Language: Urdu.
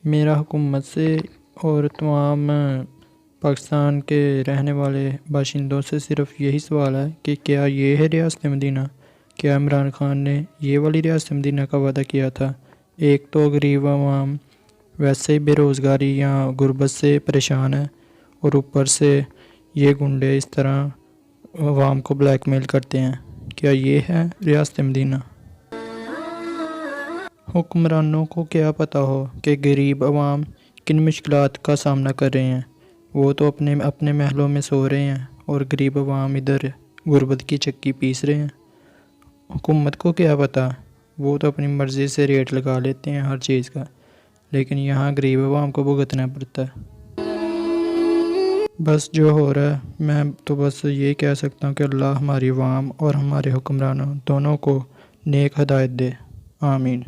میرا حکومت سے اور تمام پاکستان کے رہنے والے باشندوں سے صرف یہی سوال ہے کہ کیا یہ ہے ریاست مدینہ؟ کیا عمران خان نے یہ والی ریاست مدینہ کا وعدہ کیا تھا؟ ایک تو غریب عوام ویسے ہی بے روزگاری یا غربت سے پریشان ہے، اور اوپر سے یہ گنڈے اس طرح عوام کو بلیک میل کرتے ہیں۔ کیا یہ ہے ریاست مدینہ؟ حکمرانوں کو کیا پتہ ہو کہ غریب عوام کن مشکلات کا سامنا کر رہے ہیں؟ وہ تو اپنے محلوں میں سو رہے ہیں اور غریب عوام ادھر غربت کی چکی پیس رہے ہیں۔ حکومت کو کیا پتہ، وہ تو اپنی مرضی سے ریٹ لگا لیتے ہیں ہر چیز کا، لیکن یہاں غریب عوام کو بھگتنا پڑتا ہے۔ بس جو ہو رہا ہے، میں تو بس یہ کہہ سکتا ہوں کہ اللہ ہماری عوام اور ہمارے حکمرانوں دونوں کو نیک ہدایت دے، آمین۔